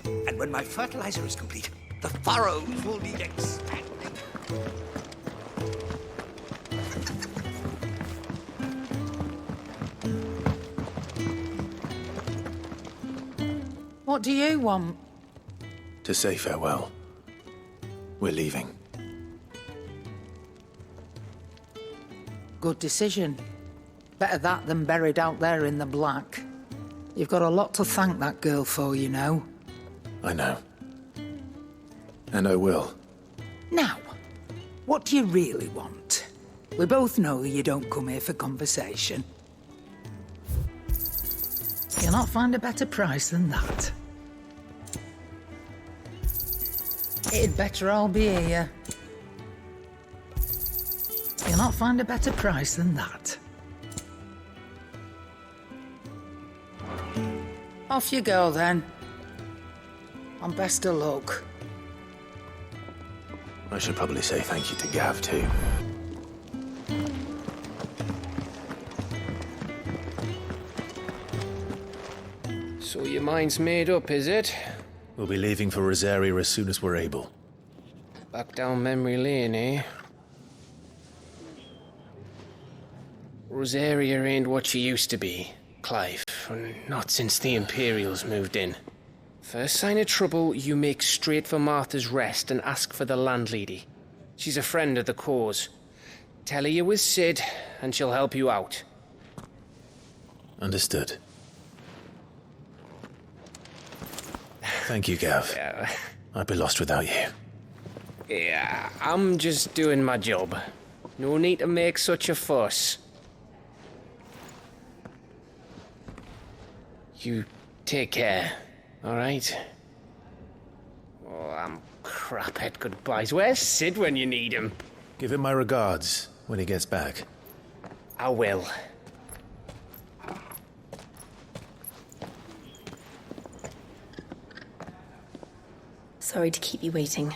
And when my fertilizer is complete, the furrows will need expanding. What do you want? To say farewell. We're leaving. Good decision. Better that than buried out there in the black. You've got a lot to thank that girl for, you know. I know. And I will. Now, what do you really want? We both know you don't come here for conversation. You'll not find a better price than that. It'd better all be here. You'll not find a better price than that. Off you go, then. And best of luck. I should probably say thank you to Gav, too. So your mind's made up, is it? We'll be leaving for Rosaria as soon as we're able. Back down memory lane, eh? Rosaria ain't what she used to be, Clive. Not since the Imperials moved in. First sign of trouble, you make straight for Martha's Rest and ask for the landlady. She's a friend of the cause. Tell her you're with Sid, and she'll help you out. Understood. Thank you, Gav. Yeah. I'd be lost without you. Yeah, I'm just doing my job. No need to make such a fuss. You take care, all right? Oh, I'm crap at goodbyes. Where's Sid when you need him? Give him my regards when he gets back. I will. Sorry to keep you waiting.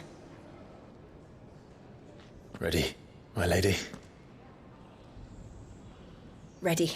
Ready, my lady? Ready.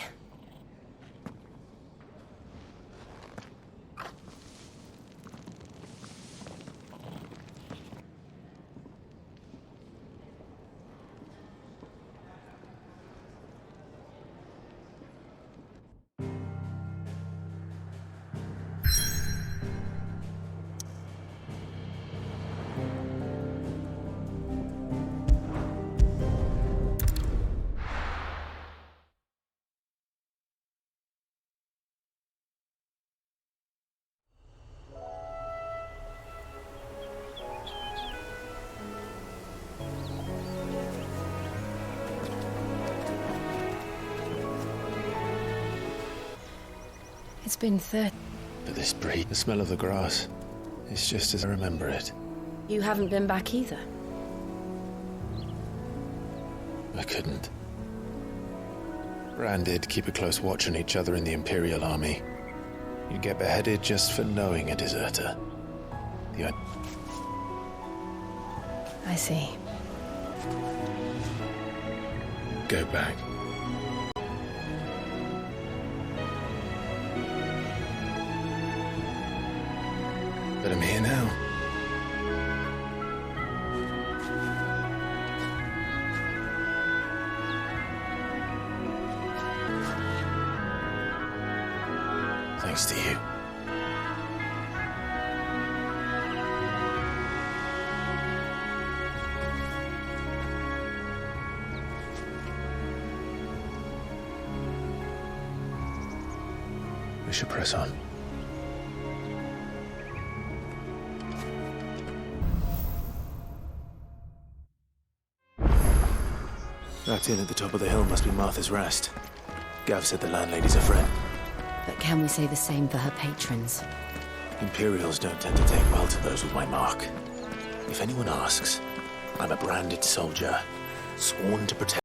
It's been 30. But this breeze, the smell of the grass, it's just as I remember it. You haven't been back either. I couldn't. Bran did keep a close watch on each other in the Imperial Army. You'd get beheaded just for knowing a deserter. I see. Go back. But I'm here now. Thanks to you. We should press on. That inn at the top of the hill must be Martha's Rest. Gav said the landlady's a friend. But can we say the same for her patrons? Imperials don't tend to take well to those with my mark. If anyone asks, I'm a branded soldier, sworn to protect.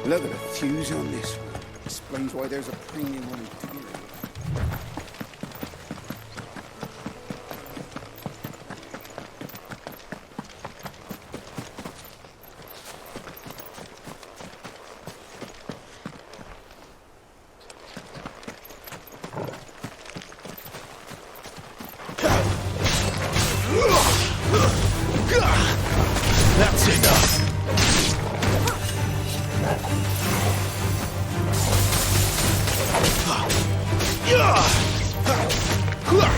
Look at the fuse on this one. Explains why there's a premium on theory. That's enough!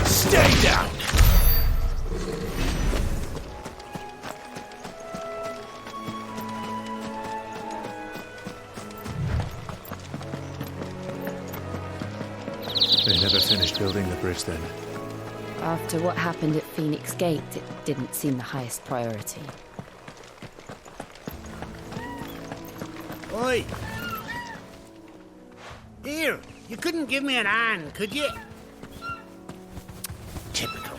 Stay down! They never finished building the bridge then. After what happened at Phoenix Gate, it didn't seem the highest priority. Oi! Here, you couldn't give me an hand, could you? Typical.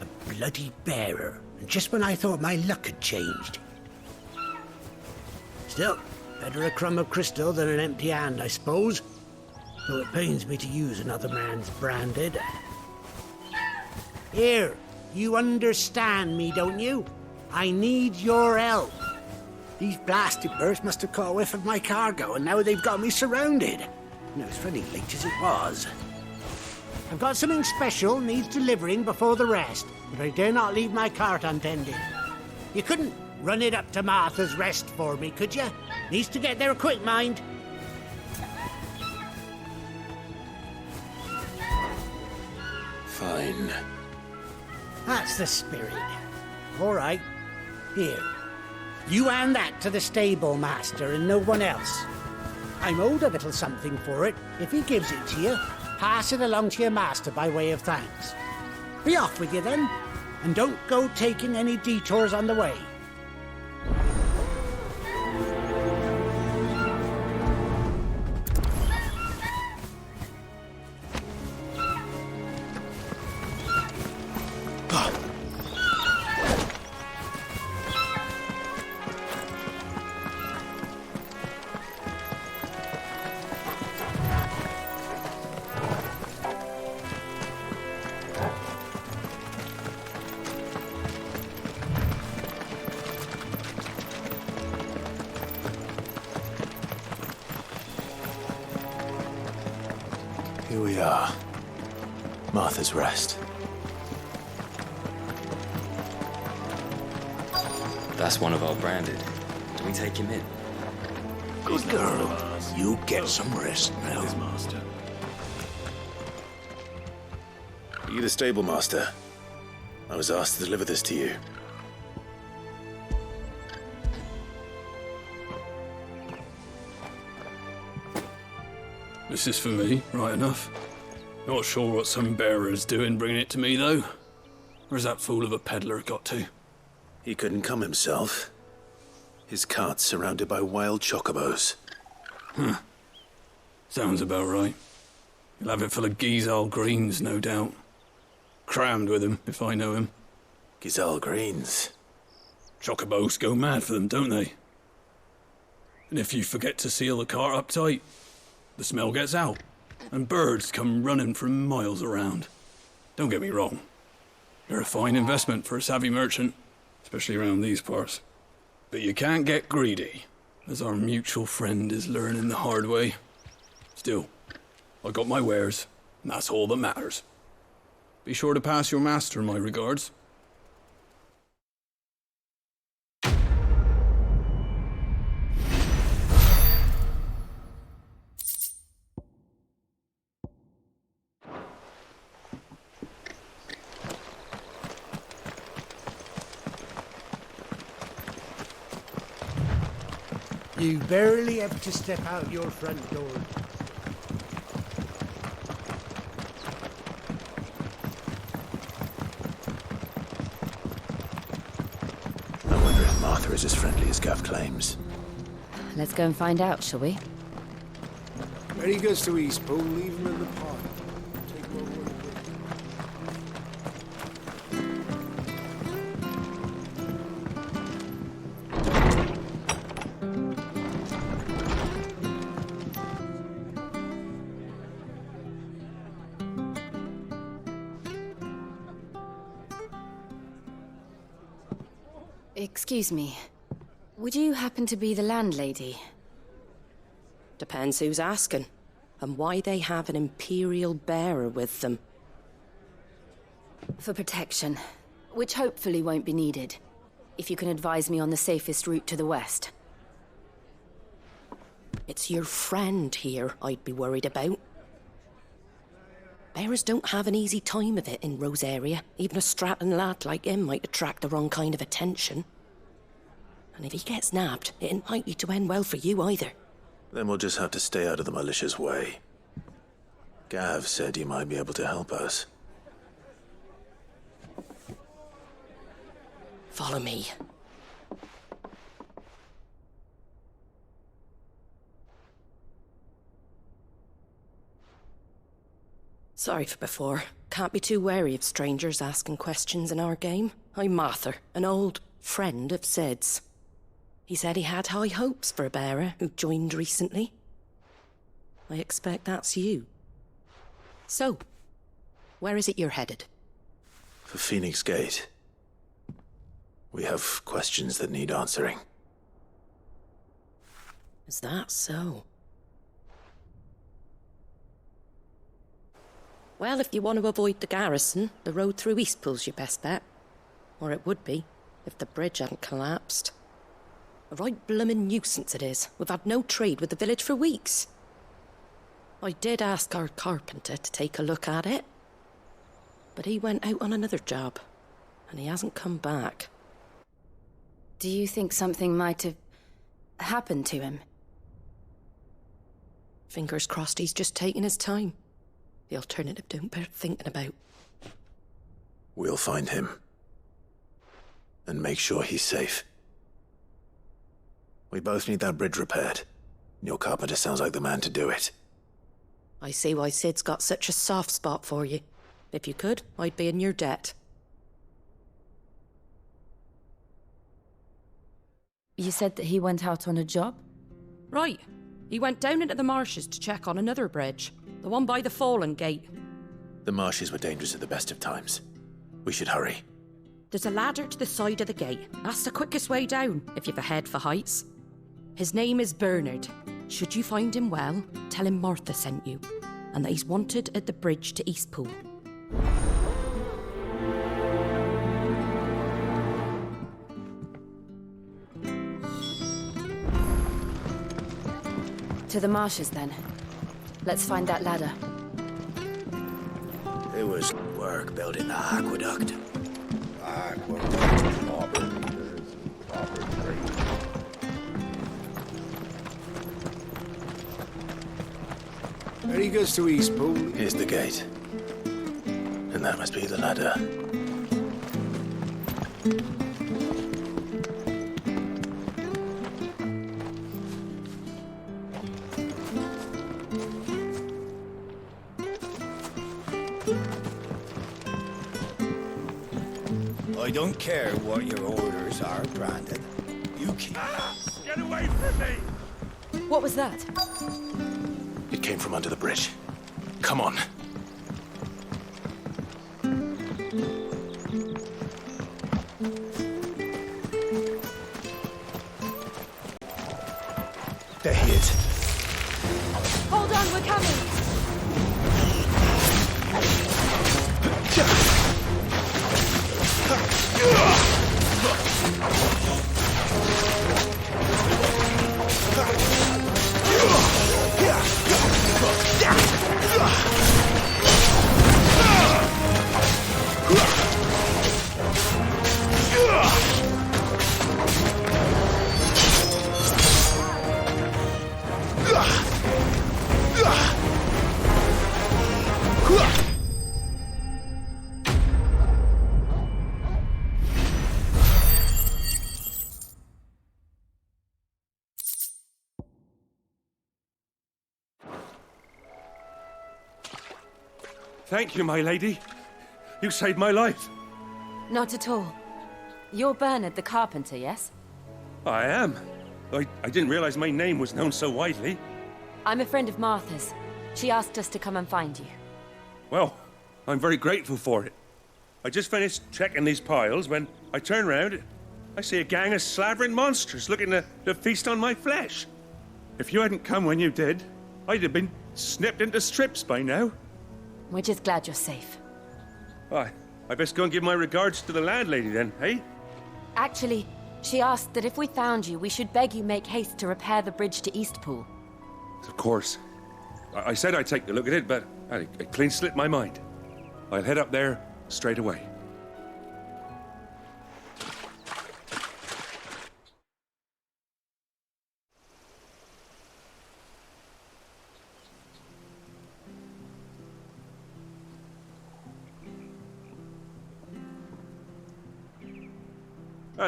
A bloody bearer. And just when I thought my luck had changed. Still, better a crumb of crystal than an empty hand, I suppose. Though it pains me to use another man's branded. Here, you understand me, don't you? I need your help. These blasted birds must have caught a whiff of my cargo, and now they've got me surrounded. And it was fairly late as it was. I've got something special needs delivering before the rest, but I dare not leave my cart untended. You couldn't run it up to Martha's Rest for me, could you? Needs to get there quick, mind. Fine. That's the spirit. All right. Here. You hand that to the stable master and no one else. I'm owed a little something for it. If he gives it to you, pass it along to your master by way of thanks. Be off with you then, and don't go taking any detours on the way. Here we are. Martha's Rest. That's one of our branded. Do we take him in? Good girl. You get some rest now. Are you the stable master? I was asked to deliver this to you. This is for me, right enough. Not sure what some bearer's doing bringing it to me, though. Where's that fool of a peddler got to? He couldn't come himself. His cart's surrounded by wild chocobos. Huh. Sounds about right. He'll have it full of Gizal greens, no doubt. Crammed with him, if I know him. Gizal greens. Chocobos go mad for them, don't they? And if you forget to seal the cart up tight, the smell gets out, and birds come running from miles around. Don't get me wrong. They're a fine investment for a savvy merchant, especially around these parts. But you can't get greedy, as our mutual friend is learning the hard way. Still, I got my wares, and that's all that matters. Be sure to pass your master my regards. You barely have to step out your front door. I wonder if Martha is as friendly as Gav claims. Let's go and find out, shall we? When he goes to Eastpool, leave him in the pod. Take my word with Excuse me. Would you happen to be the landlady? Depends who's asking, and why they have an Imperial bearer with them. For protection, Which hopefully won't be needed. If you can advise me on the safest route to the west. It's your friend here I'd be worried about. Bearers don't have an easy time of it in Rose area. Even a Stratton lad like him might attract the wrong kind of attention. And if he gets nabbed, it ain't likely to end well for you either. Then we'll just have to stay out of the malicious way. Gav said you might be able to help us. Follow me. Sorry for before. Can't be too wary of strangers asking questions in our game. I'm Martha, an old friend of Sid's. He said he had high hopes for a bearer who joined recently. I expect that's you. So, where is it you're headed? For Phoenix Gate. We have questions that need answering. Is that so? Well, if you want to avoid the garrison, the road through Eastpool's your best bet. Or it would be, if the bridge hadn't collapsed. A right bloomin' nuisance it is. We've had no trade with the village for weeks. I did ask our carpenter to take a look at it. But he went out on another job, and he hasn't come back. Do you think something might have happened to him? Fingers crossed he's just taking his time. The alternative don't bear thinking about. We'll find him. And make sure he's safe. We both need that bridge repaired. Your carpenter sounds like the man to do it. I see why Sid's got such a soft spot for you. If you could, I'd be in your debt. You said that he went out on a job? Right. He went down into the marshes to check on another bridge. The one by the Fallen Gate. The marshes were dangerous at the best of times. We should hurry. There's a ladder to the side of the gate. That's the quickest way down, if you've a head for heights. His name is Bernard. Should you find him well, tell him Martha sent you, and that he's wanted at the bridge to Eastpool. To the marshes, then. Let's find that ladder. It was work building the aqueduct. There he goes to Eastpool. Here's the gate. And that must be the ladder. I don't care what your orders are, Brandon. You keep... Get away from me! What was that? It came from under the bridge. Come on. There he is. Hold on, we're coming! Thank you, my lady. You saved my life. Not at all. You're Bernard the carpenter, yes? I am. I didn't realize my name was known so widely. I'm a friend of Martha's. She asked us to come and find you. Well, I'm very grateful for it. I just finished checking these piles when I turn around. I see a gang of slavering monsters looking to feast on my flesh. If you hadn't come when you did, I'd have been snipped into strips by now. We're just glad you're safe. I best go and give my regards to the landlady then, hey? Actually, she asked that if we found you, we should beg you make haste to repair the bridge to Eastpool. Of course. I said I'd take a look at it, but it clean slipped my mind. I'll head up there straight away.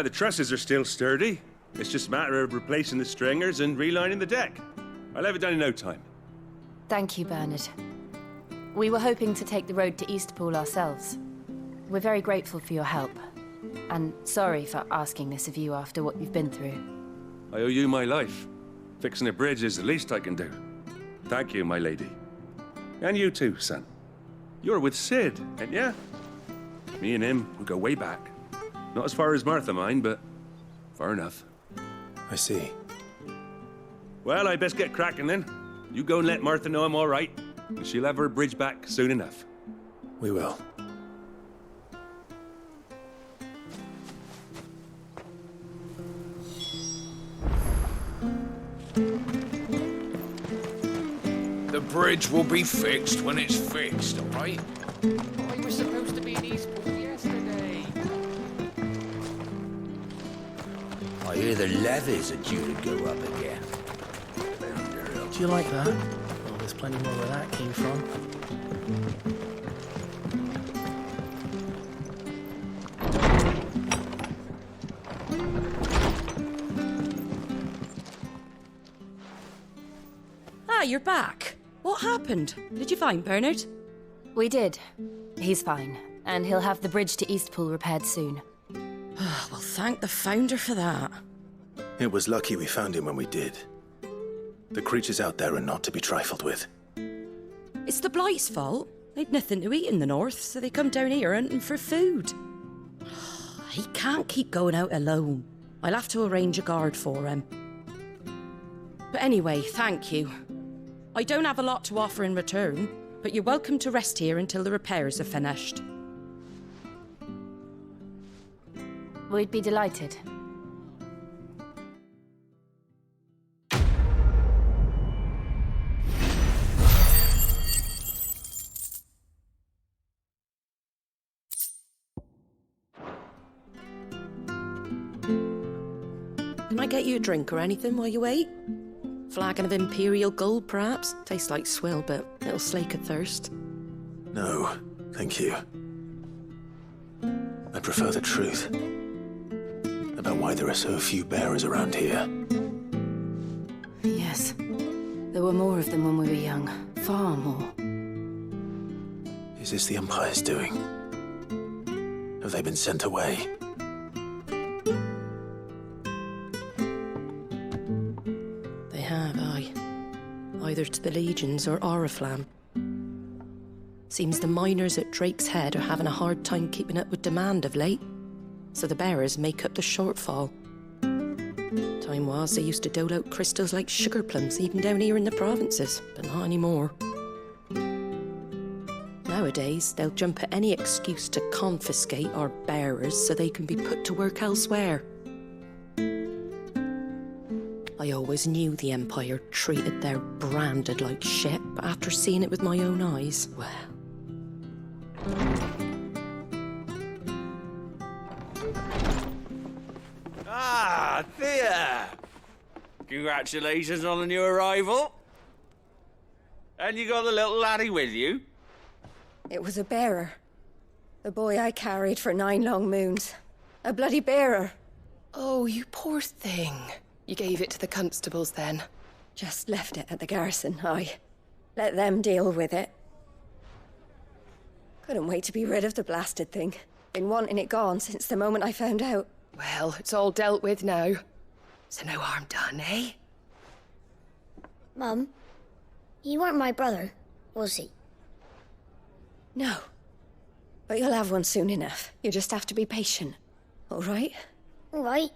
The trusses are still sturdy. It's just a matter of replacing the stringers and relining the deck. I'll have it done in no time. Thank you, Bernard. We were hoping to take the road to Eastpool ourselves. We're very grateful for your help. And sorry for asking this of you after what you've been through. I owe you my life. Fixing a bridge is the least I can do. Thank you, my lady. And you too, son. You're with Sid, ain't ya? Me and him, we go way back. Not as far as Martha, mind, but far enough. I see. Well, I best get cracking then. You go and let Martha know I'm all right, and she'll have her bridge back soon enough. We will. The bridge will be fixed when it's fixed, all right? I was supposed to be in Eastpool yesterday. I hear the levies are due to go up again. Do you like that? Well, there's plenty more where that came from. Ah, you're back. What happened? Did you find Bernard? We did. He's fine, and he'll have the bridge to Eastpool repaired soon. Well, thank the Founder for that. It was lucky we found him when we did. The creatures out there are not to be trifled with. It's the Blight's fault. They'd nothing to eat in the north, so they come down here hunting for food. He can't keep going out alone. I'll have to arrange a guard for him. But anyway, thank you. I don't have a lot to offer in return, but you're welcome to rest here until the repairs are finished. We'd be delighted. Can I get you a drink or anything while you wait? Flagon of Imperial Gold, perhaps? Tastes like swill, but it'll slake a thirst. No, thank you. I prefer the truth about why there are so few bearers around here. Yes. There were more of them when we were young. Far more. Is this the Empire's doing? Have they been sent away? They have, aye. Either to the Legions or Oriflamme. Seems the miners at Drake's Head are having a hard time keeping up with demand of late, so the bearers make up the shortfall. Time was they used to dole out crystals like sugar plums even down here in the provinces, but not anymore. Nowadays, they'll jump at any excuse to confiscate our bearers so they can be put to work elsewhere. I always knew the Empire treated their branded like shit, but after seeing it with my own eyes, well... Ah, Thea! Congratulations on the new arrival. And you got the little laddie with you? It was a bearer. The boy I carried for 9 long moons. A bloody bearer. Oh, you poor thing. You gave it to the constables then? Just left it at the garrison, aye. Let them deal with it. Couldn't wait to be rid of the blasted thing. Been wanting it gone since the moment I found out. Well, it's all dealt with now. So no harm done, eh? Mum, he weren't my brother, was he? No. But you'll have one soon enough. You just have to be patient. All right? All right.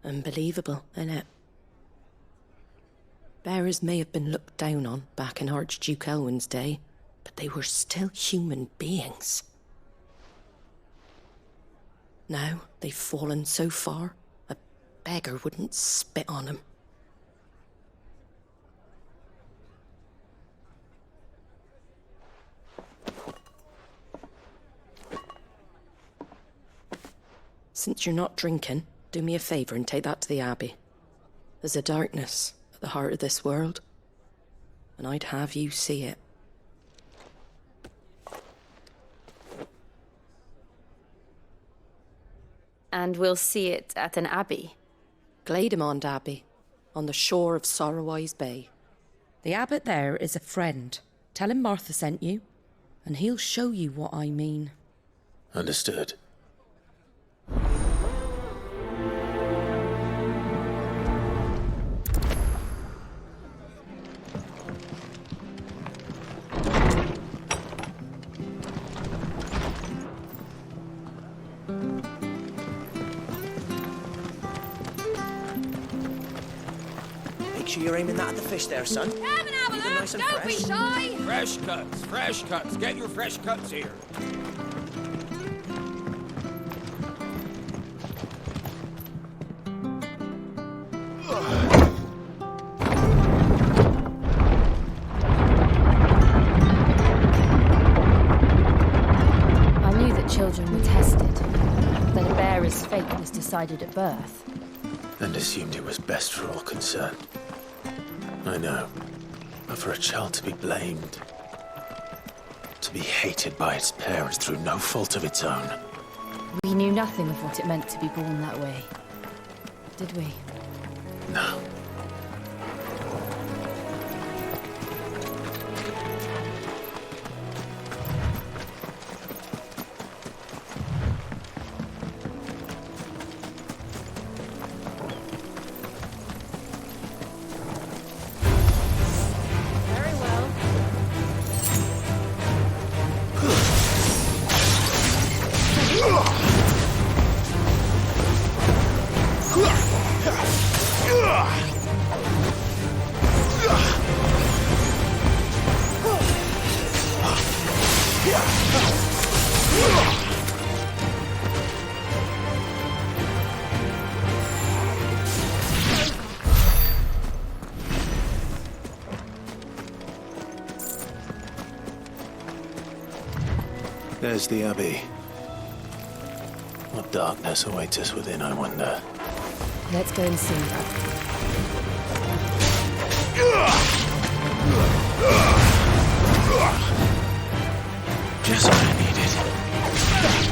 Unbelievable, innit? Bearers may have been looked down on back in Archduke Elwin's day, but they were still human beings. Now they've fallen so far, a beggar wouldn't spit on them. Since you're not drinking, do me a favour and take that to the Abbey. There's a darkness at the heart of this world, and I'd have you see it. And we'll see it at an abbey? Glademond Abbey, on the shore of Sorrowise Bay. The abbot there is a friend. Tell him Martha sent you, and he'll show you what I mean. Understood. Make sure you're aiming that at the fish there, son. Come and have a Keep them look, nice and don't be fresh. shy. Fresh cuts, fresh cuts. Get your fresh cuts here. I knew that children were tested, that a bearer's fate was decided at birth. And assumed it was best for all concerned. I know. But for a child to be blamed, to be hated by its parents through no fault of its own. We knew nothing of what it meant to be born that way, did we? No. Very well. There's the Abbey. What darkness awaits us within, I wonder. Let's go and see. Just what I needed.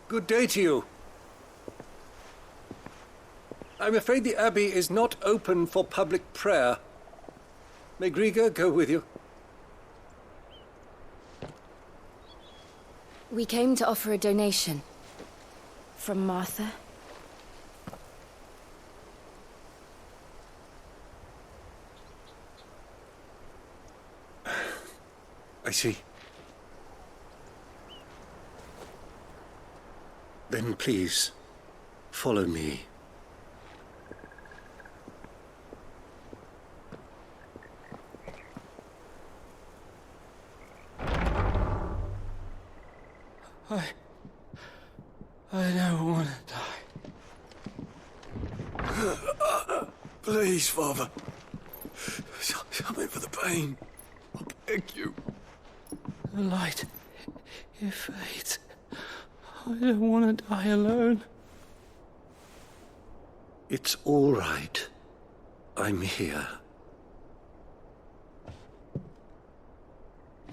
Good day to you. I'm afraid the Abbey is not open for public prayer. May Griga go with you? We came to offer a donation. From Martha. I see. Then please, follow me. I don't want to die. Please, Father. Come in for the pain. I beg you. The light, it fades. I don't want to die alone. It's all right. I'm here.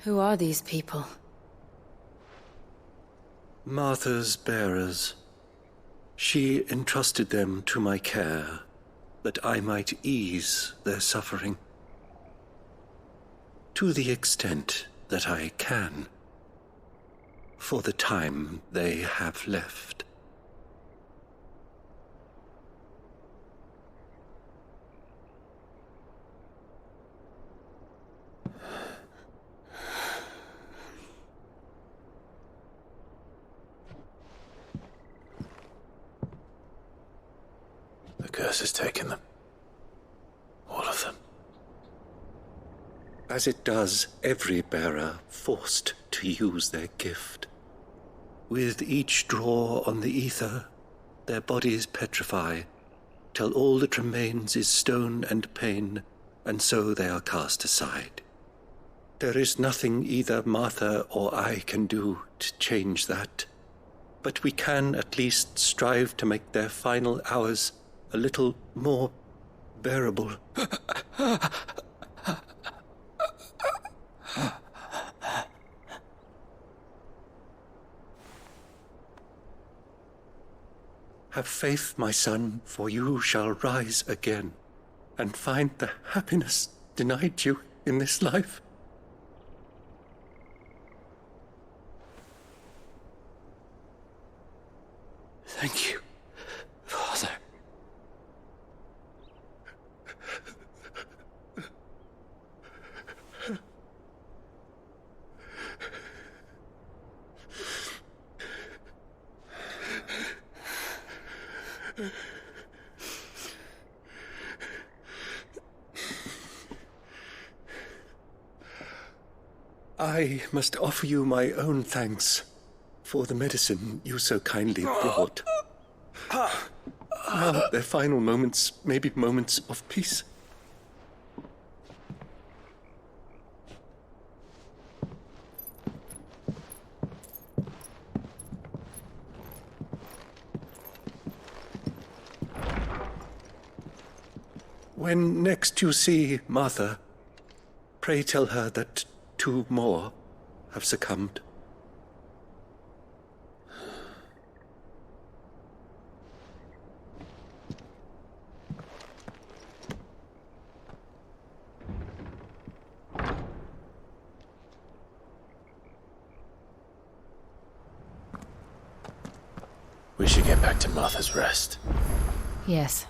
Who are these people? Martha's bearers. She entrusted them to my care, that I might ease their suffering. To the extent that I can, for the time they have left. The curse has taken them. All of them. As it does every bearer forced to use their gift. With each draw on the ether, their bodies petrify, till all that remains is stone and pain, and so they are cast aside. There is nothing either Martha or I can do to change that, but we can at least strive to make their final hours a little more bearable. Have faith, my son, for you shall rise again, and find the happiness denied you in this life. Thank you, Father. I must offer you my own thanks for the medicine you so kindly brought. Now their final moments may be moments of peace. When next you see Martha, pray tell her that 2 more have succumbed. We should get back to Martha's Rest. Yes.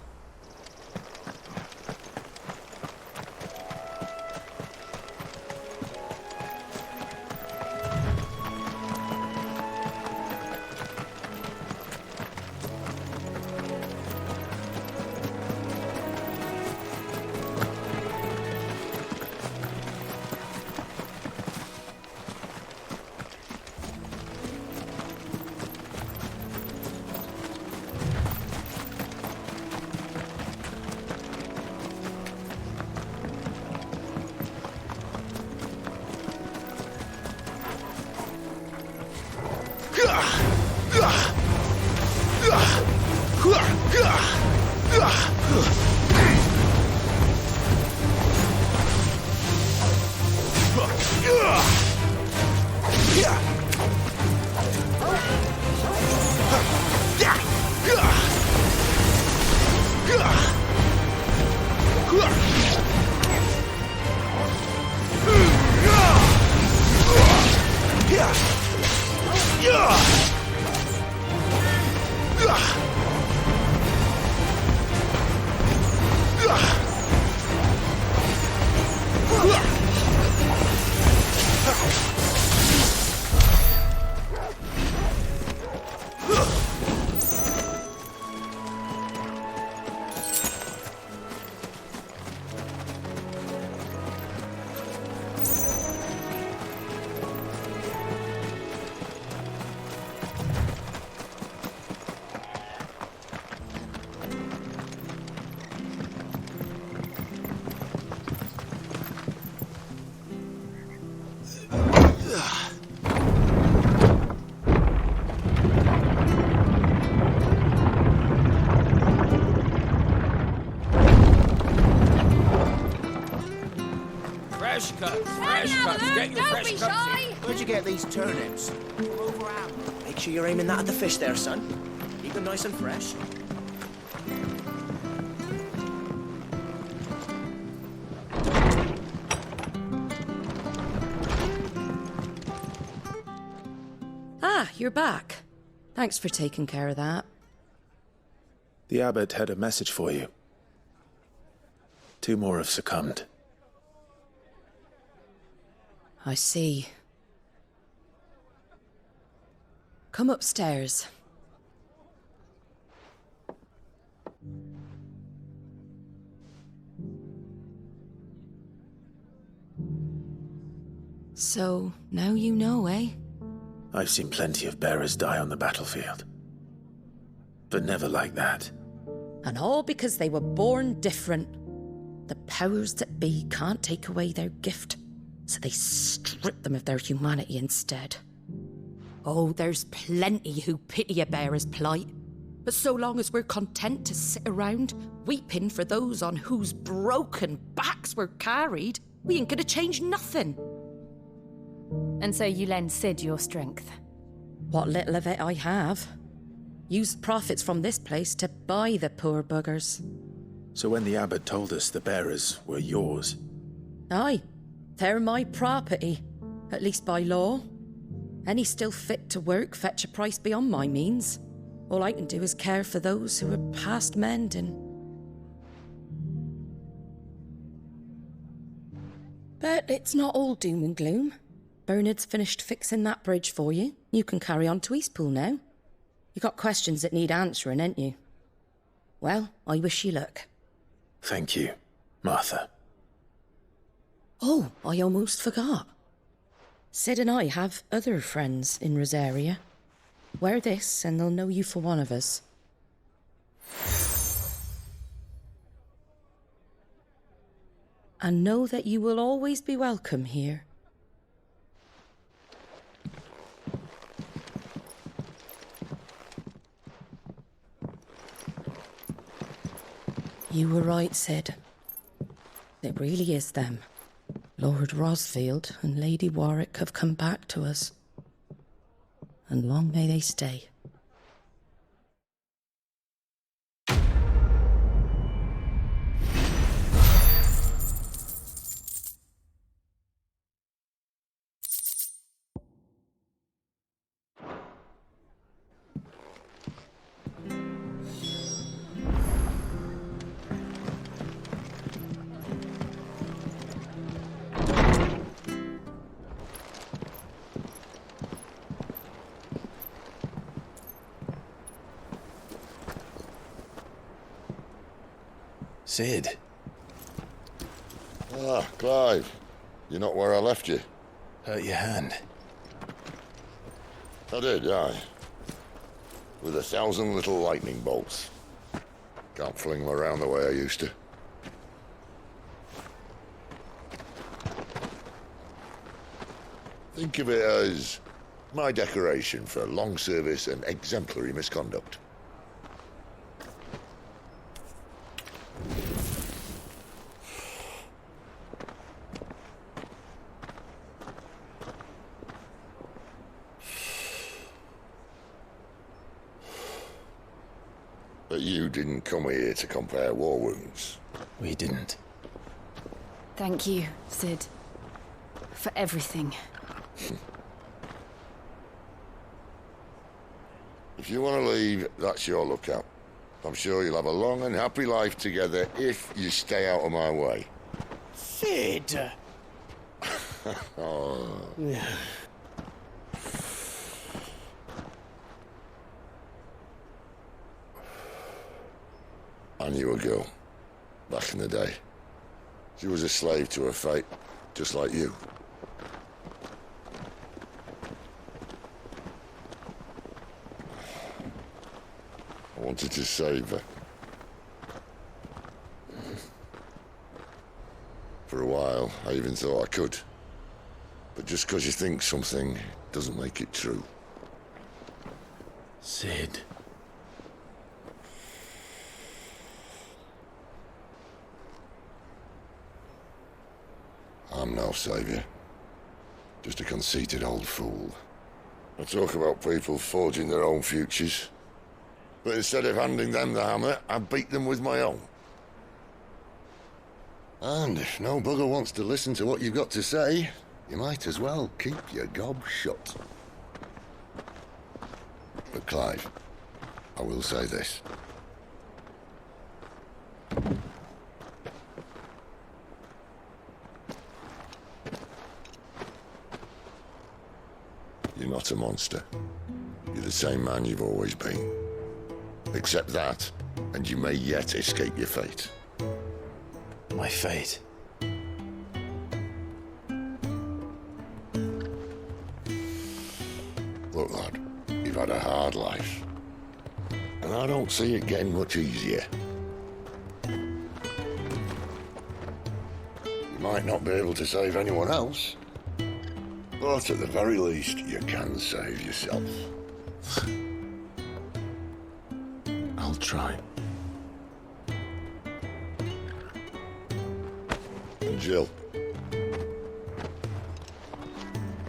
Fresh cuts, fresh cuts. Get your fresh cuts in. Where'd you get these turnips? From over out. Make sure you're aiming that at the fish there, son. Keep them nice and fresh. Ah, you're back. Thanks for taking care of that. The abbot had a message for you. 2 more have succumbed. I see. Come upstairs. So, now you know, eh? I've seen plenty of bearers die on the battlefield. But never like that. And all because they were born different. The powers that be can't take away their gift, so they strip them of their humanity instead. Oh, there's plenty who pity a bearer's plight. But so long as we're content to sit around, weeping for those on whose broken backs we're carried, we ain't gonna change nothing. And so you lend Sid your strength? What little of it I have. Used profits from this place to buy the poor buggers. So when the abbot told us the bearers were yours... Aye, they're my property, at least by law. Any still fit to work fetch a price beyond my means. All I can do is care for those who are past mending. But it's not all doom and gloom. Bernard's finished fixing that bridge for you. You can carry on to Eastpool now. You got questions that need answering, ain't you? Well, I wish you luck. Thank you, Martha. Oh, I almost forgot. Sid and I have other friends in Rosaria. Wear this and they'll know you for one of us. And know that you will always be welcome here. You were right, Sid. It really is them. Lord Rosfield and Lady Warwick have come back to us. And long may they stay. Sid. Ah, Clive. You're not where I left you. Hurt your hand. I did, aye. With 1,000 little lightning bolts. Can't fling them around the way I used to. Think of it as my decoration for long service and exemplary misconduct. But you didn't come here to compare war wounds. We didn't. Thank you, Sid. For everything. If you want to leave, that's your lookout. I'm sure you'll have a long and happy life together if you stay out of my way. Sid! Oh. I knew a girl, back in the day. She was a slave to her fate, just like you. I wanted to save her. For a while, I even thought I could. But just because you think something doesn't make it true. Sid. I'm no savior. Just a conceited old fool. I talk about people forging their own futures. But instead of handing them the hammer, I beat them with my own. And if no bugger wants to listen to what you've got to say, you might as well keep your gob shut. But Clive, I will say this. You're not a monster. You're the same man you've always been. Accept that, and you may yet escape your fate. My fate? Look, lad, you've had a hard life. And I don't see it getting much easier. You might not be able to save anyone else, but at the very least, you can save yourself. I'll try. And Jill,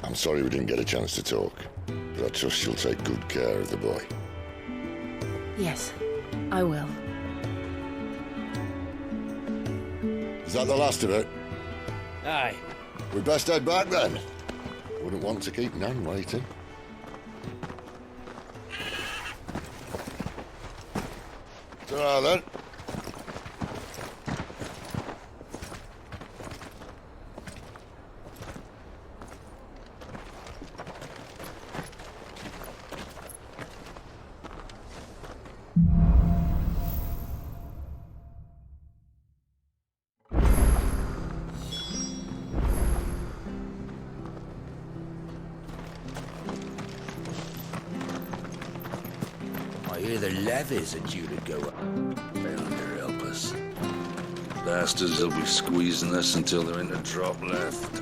I'm sorry we didn't get a chance to talk, but I trust you'll take good care of the boy. Yes, I will. Is that the last of it? Aye. We best head back then. Wouldn't want to keep Nan waiting. Ta-ra then. I hear the levies are due to go up. Yonder help us. Bastards will be squeezing us until there ain't a drop left.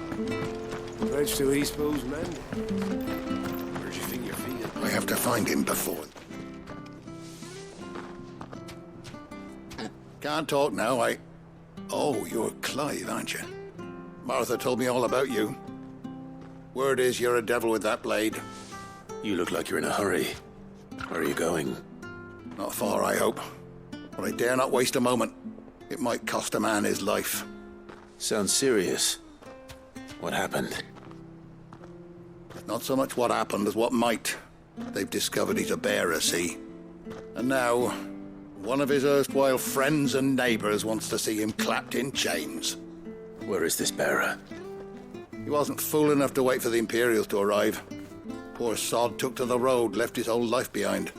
Bridge to East Pool's men. Where do you think your feet are? I have to find him before. Can't talk now, Oh, you're Clive, aren't you? Martha told me all about you. Word is you're a devil with that blade. You look like you're in a hurry. Where are you going? Not far, I hope. But I dare not waste a moment. It might cost a man his life. Sounds serious. What happened? Not so much what happened as what might. They've discovered he's a bearer, see? And now, one of his erstwhile friends and neighbors wants to see him clapped in chains. Where is this bearer? He wasn't fool enough to wait for the Imperials to arrive. Poor sod took to the road, left his whole life behind.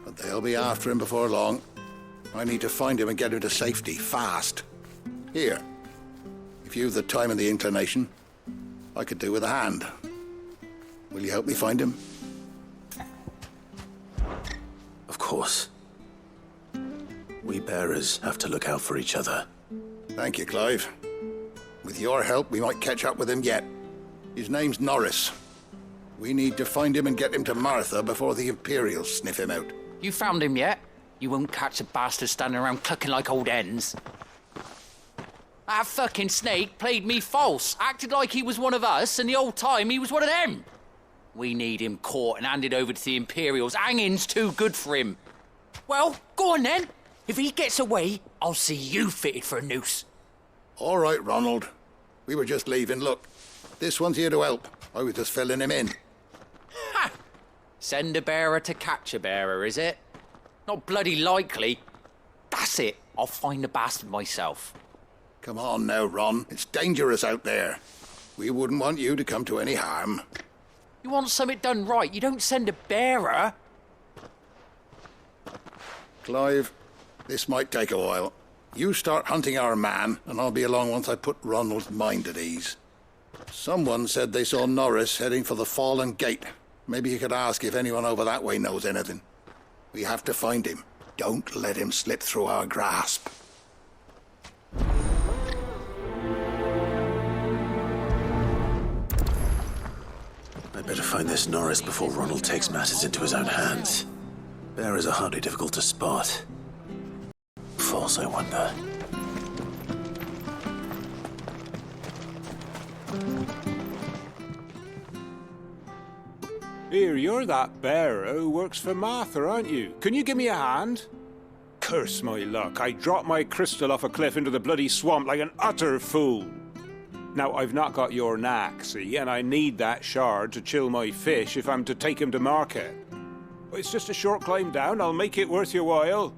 But they'll be after him before long. I need to find him and get him to safety, fast. Here, if you've the time and the inclination, I could do with a hand. Will you help me find him? Of course. We bearers have to look out for each other. Thank you, Clive. With your help, we might catch up with him yet. His name's Norris. We need to find him and get him to Martha before the Imperials sniff him out. You found him yet? You won't catch a bastard standing around clucking like old hens. That fucking snake played me false, acted like he was one of us, and the whole time he was one of them. We need him caught and handed over to the Imperials. Hanging's too good for him. Well, go on then. If he gets away, I'll see you fitted for a noose. All right, Ronald. We were just leaving. Look, this one's here to help. I was just filling him in. Ha! Send a bearer to catch a bearer, is it? Not bloody likely. That's it. I'll find the bastard myself. Come on now, Ron. It's dangerous out there. We wouldn't want you to come to any harm. You want something done right, you don't send a bearer. Clive, this might take a while. You start hunting our man, and I'll be along once I put Ronald's mind at ease. Someone said they saw Norris heading for the Fallen Gate. Maybe you could ask if anyone over that way knows anything. We have to find him. Don't let him slip through our grasp. I better find this Norris before Ronald takes matters into his own hands. Bearers are hardly difficult to spot. False, I wonder. Here, you're that bearer who works for Martha, aren't you? Can you give me a hand? Curse my luck, I dropped my crystal off a cliff into the bloody swamp like an utter fool. Now, I've not got your knack, see, and I need that shard to chill my fish if I'm to take him to market. It's just a short climb down, I'll make it worth your while.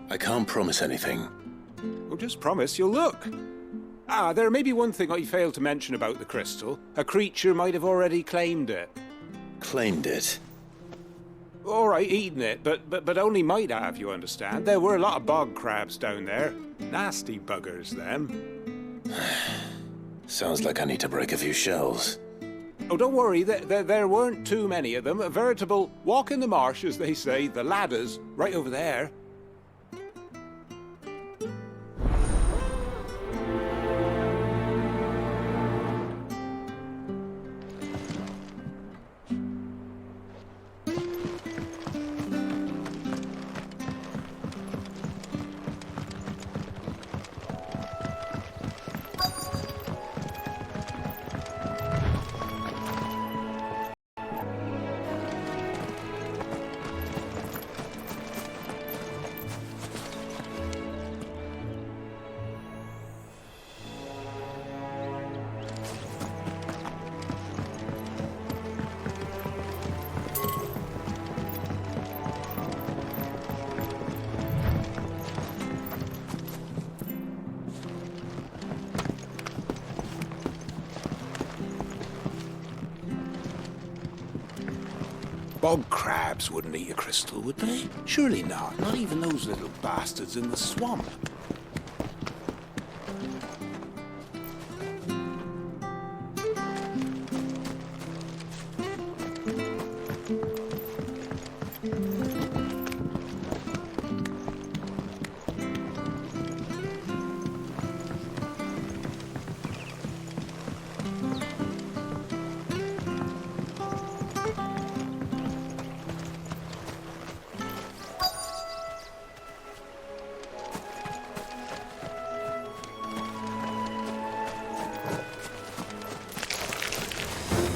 I can't promise anything. Well, just promise you'll look. Ah, there may be one thing I failed to mention about the crystal. A creature might have already claimed it. Claimed it? All right, eaten it, but only might have, you understand. There were a lot of bog crabs down there. Nasty buggers, them. Sounds like I need to break a few shells. Oh, don't worry, there weren't too many of them. A veritable walk in the marsh, as they say. The ladders, right over there. Bog crabs wouldn't eat a crystal, would they? Surely not. Not even those little bastards in the swamp.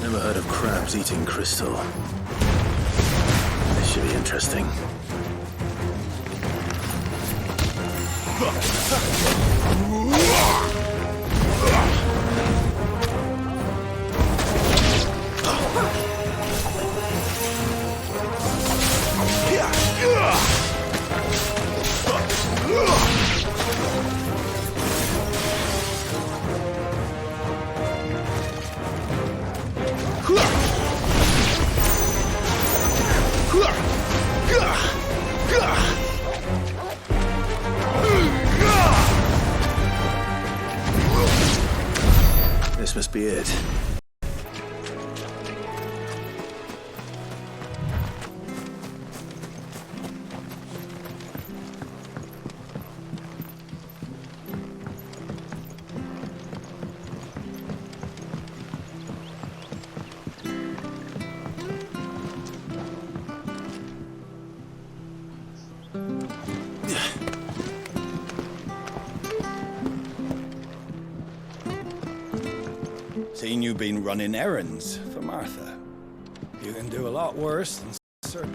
Never heard of crabs eating crystal. This should be interesting. This must be it. Seen you been running errands for Martha. You can do a lot worse than certain.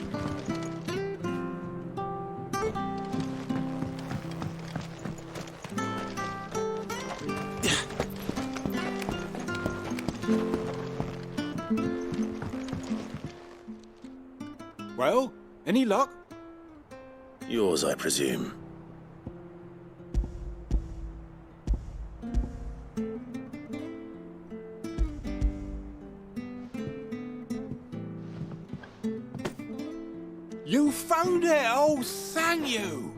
Well, any luck? Yours, I presume. You found it! Oh, thank you!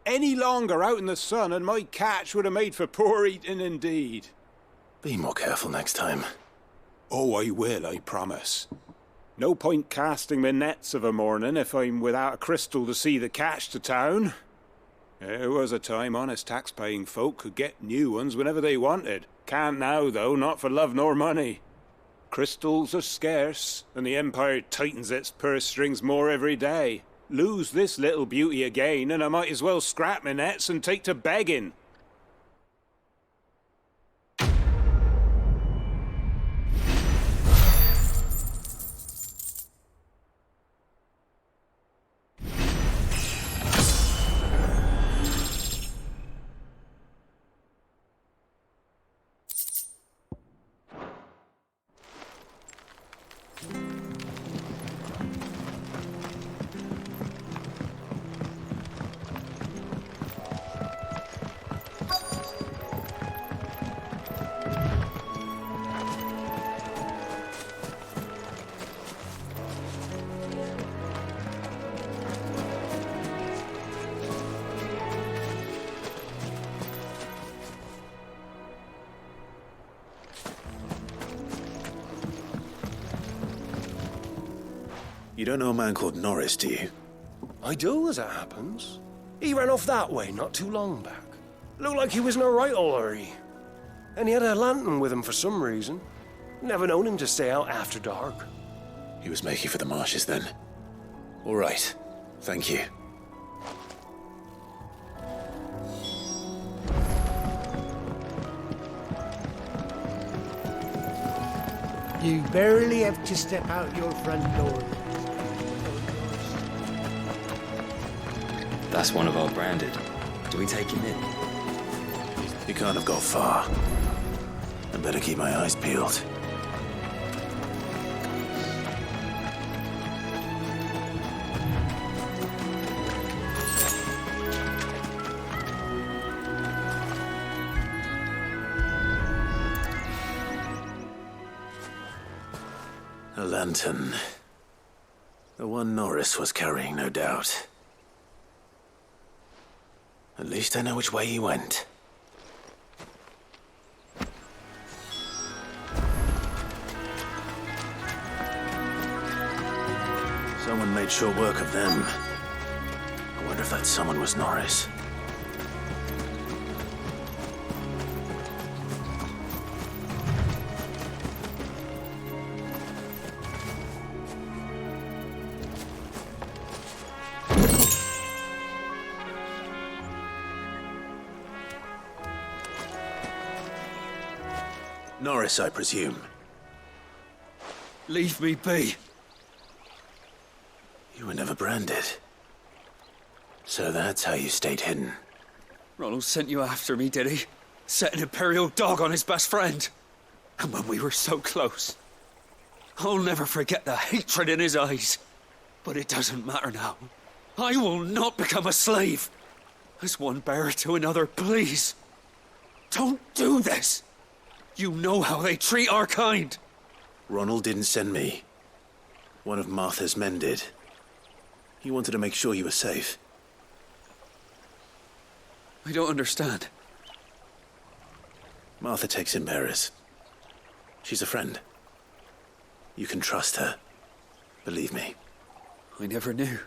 Any longer out in the sun and my catch would have made for poor eating indeed. Be more careful next time. Oh, I will, I promise. No point casting my nets of a morning if I'm without a crystal to see the catch to town. There was a time honest tax-paying folk could get new ones whenever they wanted. Can't now, though, not for love nor money. Crystals are scarce, and the Empire tightens its purse strings more every day. Lose this little beauty again, and I might as well scrap my nets and take to begging. You don't know a man called Norris, do you? I do, as it happens. He ran off that way not too long back. Looked like he was in a right old hurry. And he had a lantern with him for some reason. Never known him to stay out after dark. He was making for the marshes then. All right. Thank you. You barely have to step out your front door. That's one of our branded. Do we take him in? He can't have got far. I better keep my eyes peeled. A lantern. The one Norris was carrying, no doubt. At least I know which way he went. Someone made short work of them. I wonder if that someone was Norris. Norris, I presume. Leave me be. You were never branded. So that's how you stayed hidden. Ronald sent you after me, did he? Set an Imperial dog on his best friend. And when we were so close. I'll never forget the hatred in his eyes. But it doesn't matter now. I will not become a slave. As one bearer to another, please. Don't do this. You know how they treat our kind. Ronald didn't send me. One of Martha's men did. He wanted to make sure you were safe. I don't understand. Martha takes in bearers. She's a friend. You can trust her. Believe me. I never knew.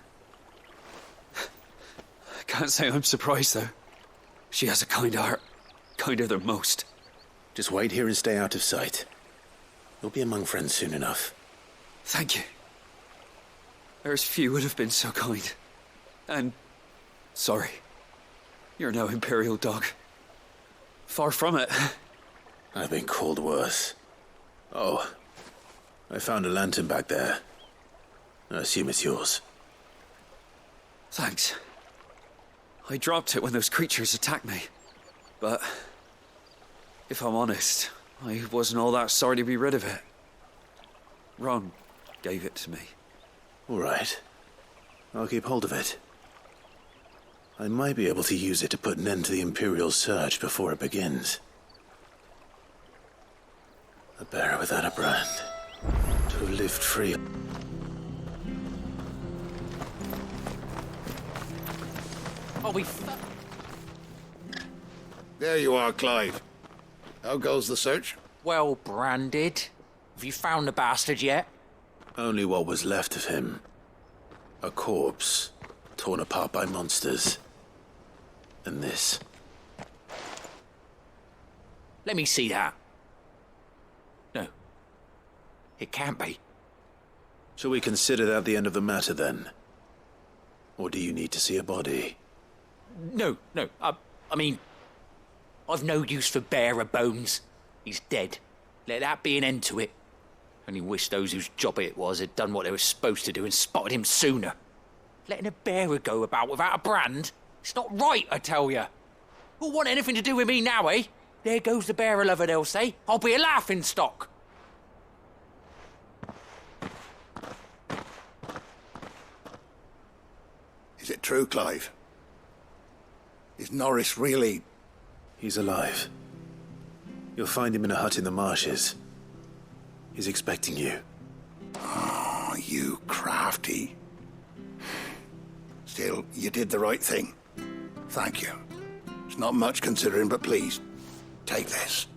I can't say I'm surprised, though. She has a kind heart. Kinder than most. Just wait here and stay out of sight. You'll be among friends soon enough. Thank you. There's few would have been so kind. And sorry. You're no Imperial dog. Far from it. I've been called worse. Oh, I found a lantern back there. I assume it's yours. Thanks. I dropped it when those creatures attacked me. But if I'm honest, I wasn't all that sorry to be rid of it. Ron gave it to me. All right. I'll keep hold of it. I might be able to use it to put an end to the Imperial search before it begins. A bearer without a brand. To have lived free. Oh, There you are, Clive. How goes the search? Well branded. Have you found the bastard yet? Only what was left of him. A corpse, torn apart by monsters. And this. Let me see that. No. It can't be. Shall we consider that the end of the matter, then? Or do you need to see a body? No. I mean, I've no use for bearer bones. He's dead. Let that be an end to it. Only wish those whose job it was had done what they were supposed to do and spotted him sooner. Letting a bearer go about without a brand? It's not right, I tell you. Who'll want anything to do with me now, eh? There goes the bearer lover, they'll say. I'll be a laughing stock. Is it true, Clive? Is Norris really... He's alive. You'll find him in a hut in the marshes. He's expecting you. Oh, you crafty. Still, you did the right thing. Thank you. It's not much considering, but please, take this.